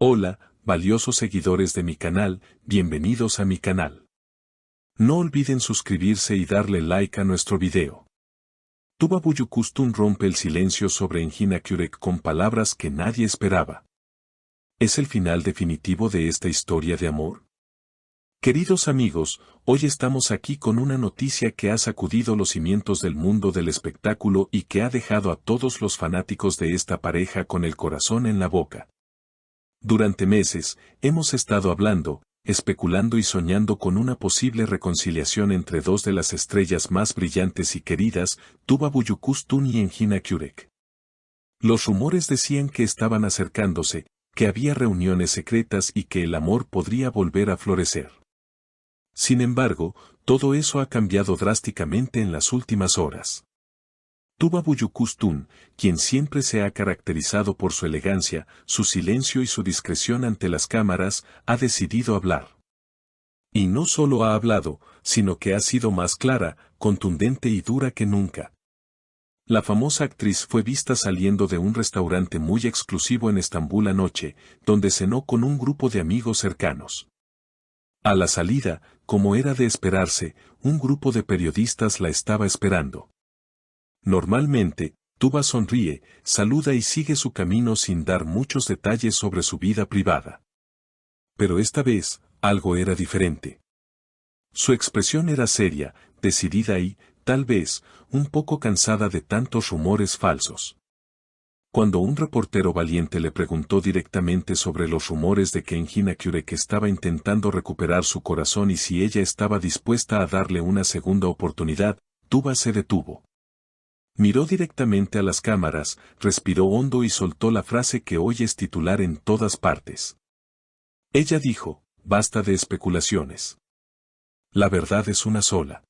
Hola, valiosos seguidores de mi canal, bienvenidos a mi canal. No olviden suscribirse y darle like a nuestro video. Tuba Büyüküstün rompe el silencio sobre Engin Akyürek con palabras que nadie esperaba. ¿Es el final definitivo de esta historia de amor? Queridos amigos, hoy estamos aquí con una noticia que ha sacudido los cimientos del mundo del espectáculo y que ha dejado a todos los fanáticos de esta pareja con el corazón en la boca. Durante meses, hemos estado hablando, especulando y soñando con una posible reconciliación entre dos de las estrellas más brillantes y queridas, Tuba Büyüküstün y Engin Akyürek. Los rumores decían que estaban acercándose, que había reuniones secretas y que el amor podría volver a florecer. Sin embargo, todo eso ha cambiado drásticamente en las últimas horas. Tuba Büyüküstün, quien siempre se ha caracterizado por su elegancia, su silencio y su discreción ante las cámaras, ha decidido hablar. Y no solo ha hablado, sino que ha sido más clara, contundente y dura que nunca. La famosa actriz fue vista saliendo de un restaurante muy exclusivo en Estambul anoche, donde cenó con un grupo de amigos cercanos. A la salida, como era de esperarse, un grupo de periodistas la estaba esperando. Normalmente, Tuba sonríe, saluda y sigue su camino sin dar muchos detalles sobre su vida privada. Pero esta vez, algo era diferente. Su expresión era seria, decidida y, tal vez, un poco cansada de tantos rumores falsos. Cuando un reportero valiente le preguntó directamente sobre los rumores de que Engin Akyürek estaba intentando recuperar su corazón y si ella estaba dispuesta a darle una segunda oportunidad, Tuba se detuvo. Miró directamente a las cámaras, respiró hondo y soltó la frase que hoy es titular en todas partes. Ella dijo, basta de especulaciones. La verdad es una sola.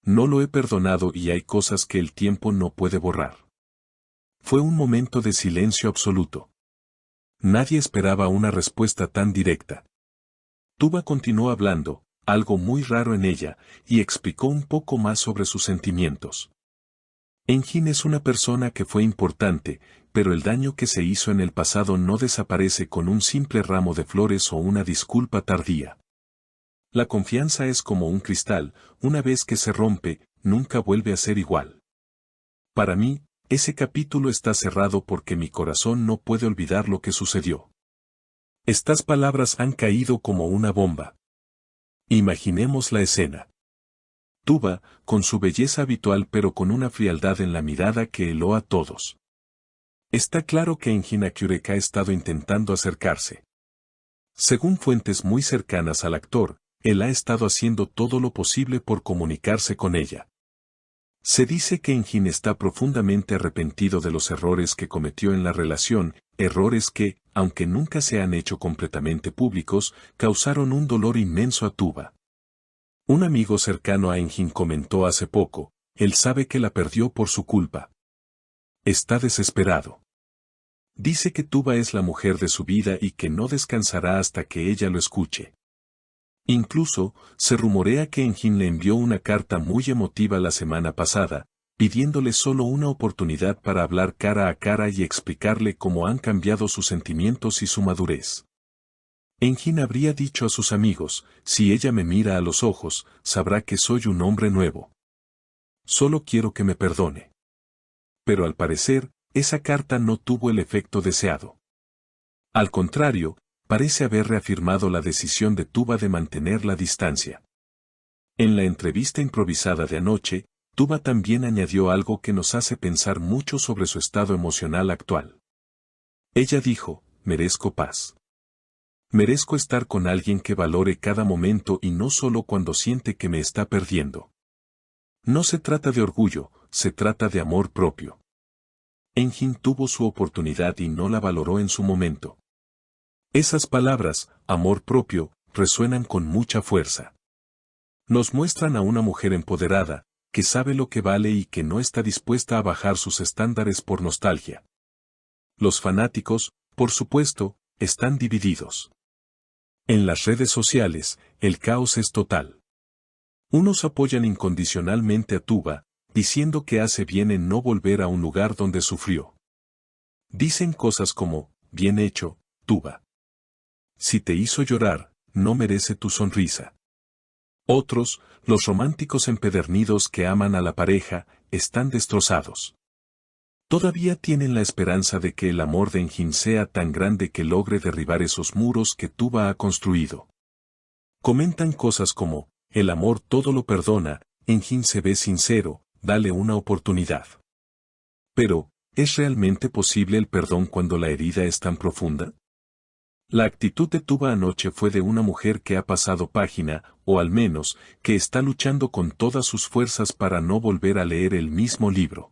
No lo he perdonado y hay cosas que el tiempo no puede borrar. Fue un momento de silencio absoluto. Nadie esperaba una respuesta tan directa. Tuba continuó hablando, algo muy raro en ella, y explicó un poco más sobre sus sentimientos. Engin es una persona que fue importante, pero el daño que se hizo en el pasado no desaparece con un simple ramo de flores o una disculpa tardía. La confianza es como un cristal, una vez que se rompe, nunca vuelve a ser igual. Para mí, ese capítulo está cerrado porque mi corazón no puede olvidar lo que sucedió. Estas palabras han caído como una bomba. Imaginemos la escena. Tuba, con su belleza habitual pero con una frialdad en la mirada que heló a todos. Está claro que Engin Akyürek ha estado intentando acercarse. Según fuentes muy cercanas al actor, él ha estado haciendo todo lo posible por comunicarse con ella. Se dice que Engin está profundamente arrepentido de los errores que cometió en la relación, errores que, aunque nunca se han hecho completamente públicos, causaron un dolor inmenso a Tuba. Un amigo cercano a Engin comentó hace poco, él sabe que la perdió por su culpa. Está desesperado. Dice que Tuba es la mujer de su vida y que no descansará hasta que ella lo escuche. Incluso, se rumorea que Engin le envió una carta muy emotiva la semana pasada, pidiéndole solo una oportunidad para hablar cara a cara y explicarle cómo han cambiado sus sentimientos y su madurez. Engin habría dicho a sus amigos, si ella me mira a los ojos, sabrá que soy un hombre nuevo. Solo quiero que me perdone. Pero al parecer, esa carta no tuvo el efecto deseado. Al contrario, parece haber reafirmado la decisión de Tuba de mantener la distancia. En la entrevista improvisada de anoche, Tuba también añadió algo que nos hace pensar mucho sobre su estado emocional actual. Ella dijo, merezco paz. Merezco estar con alguien que valore cada momento y no solo cuando siente que me está perdiendo. No se trata de orgullo, se trata de amor propio. Engin tuvo su oportunidad y no la valoró en su momento. Esas palabras, amor propio, resuenan con mucha fuerza. Nos muestran a una mujer empoderada, que sabe lo que vale y que no está dispuesta a bajar sus estándares por nostalgia. Los fanáticos, por supuesto, están divididos. En las redes sociales, el caos es total. Unos apoyan incondicionalmente a Tuba, diciendo que hace bien en no volver a un lugar donde sufrió. Dicen cosas como, bien hecho, Tuba. Si te hizo llorar, no merece tu sonrisa. Otros, los románticos empedernidos que aman a la pareja, están destrozados. Todavía tienen la esperanza de que el amor de Enjin sea tan grande que logre derribar esos muros que Tuba ha construido. Comentan cosas como, el amor todo lo perdona, Enjin se ve sincero, dale una oportunidad. Pero, ¿es realmente posible el perdón cuando la herida es tan profunda? La actitud de Tuba anoche fue de una mujer que ha pasado página, o al menos, que está luchando con todas sus fuerzas para no volver a leer el mismo libro.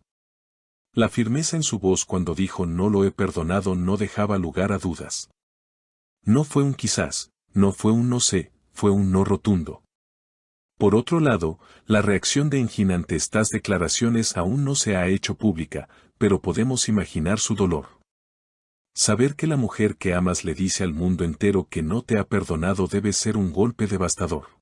La firmeza en su voz cuando dijo no lo he perdonado no dejaba lugar a dudas. No fue un quizás, no fue un no sé, fue un no rotundo. Por otro lado, la reacción de Enjin ante estas declaraciones aún no se ha hecho pública, pero podemos imaginar su dolor. Saber que la mujer que amas le dice al mundo entero que no te ha perdonado debe ser un golpe devastador.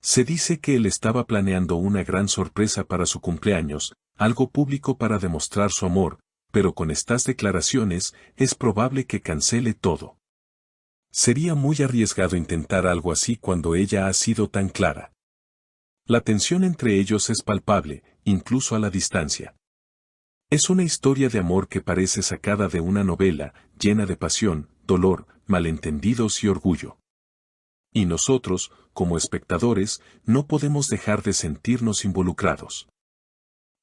Se dice que él estaba planeando una gran sorpresa para su cumpleaños, algo público para demostrar su amor, pero con estas declaraciones es probable que cancele todo. Sería muy arriesgado intentar algo así cuando ella ha sido tan clara. La tensión entre ellos es palpable, incluso a la distancia. Es una historia de amor que parece sacada de una novela, llena de pasión, dolor, malentendidos y orgullo. Y nosotros, como espectadores, no podemos dejar de sentirnos involucrados.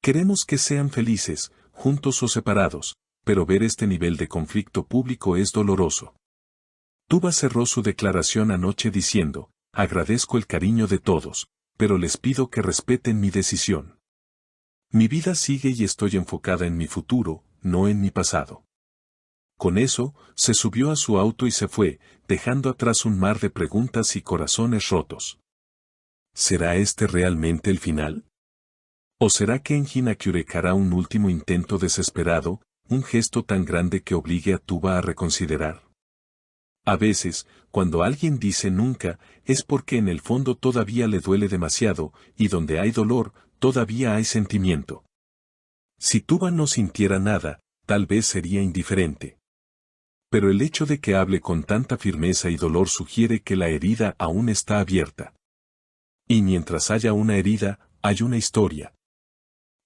Queremos que sean felices, juntos o separados, pero ver este nivel de conflicto público es doloroso. Tuba cerró su declaración anoche diciendo, agradezco el cariño de todos, pero les pido que respeten mi decisión. Mi vida sigue y estoy enfocada en mi futuro, no en mi pasado. Con eso, se subió a su auto y se fue, dejando atrás un mar de preguntas y corazones rotos. ¿Será este realmente el final? ¿O será que Enjin Akyurek hará un último intento desesperado, un gesto tan grande que obligue a Tuba a reconsiderar? A veces, cuando alguien dice nunca, es porque en el fondo todavía le duele demasiado, y donde hay dolor, todavía hay sentimiento. Si Tuba no sintiera nada, tal vez sería indiferente. Pero el hecho de que hable con tanta firmeza y dolor sugiere que la herida aún está abierta. Y mientras haya una herida, hay una historia.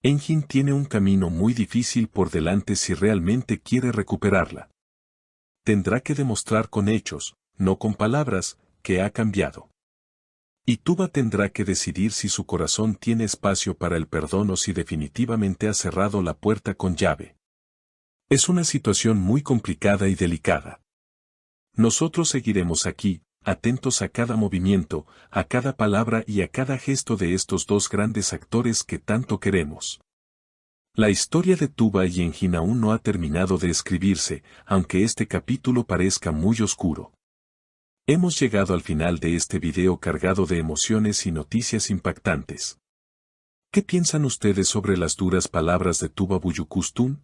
Enjin tiene un camino muy difícil por delante si realmente quiere recuperarla. Tendrá que demostrar con hechos, no con palabras, que ha cambiado. Y Tuba tendrá que decidir si su corazón tiene espacio para el perdón o si definitivamente ha cerrado la puerta con llave. Es una situación muy complicada y delicada. Nosotros seguiremos aquí, atentos a cada movimiento, a cada palabra y a cada gesto de estos dos grandes actores que tanto queremos. La historia de Tuba y Enjin aún no ha terminado de escribirse, aunque este capítulo parezca muy oscuro. Hemos llegado al final de este video cargado de emociones y noticias impactantes. ¿Qué piensan ustedes sobre las duras palabras de Tuba Büyüküstün?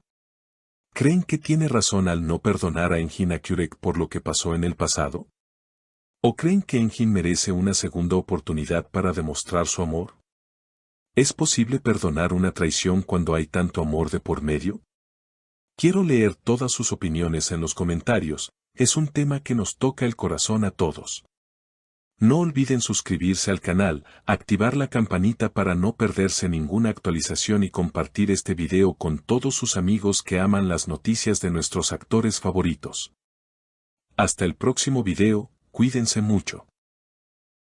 ¿Creen que tiene razón al no perdonar a Enjin Akyurek por lo que pasó en el pasado? ¿O creen que Enjin merece una segunda oportunidad para demostrar su amor? ¿Es posible perdonar una traición cuando hay tanto amor de por medio? Quiero leer todas sus opiniones en los comentarios, es un tema que nos toca el corazón a todos. No olviden suscribirse al canal, activar la campanita para no perderse ninguna actualización y compartir este video con todos sus amigos que aman las noticias de nuestros actores favoritos. Hasta el próximo video, cuídense mucho.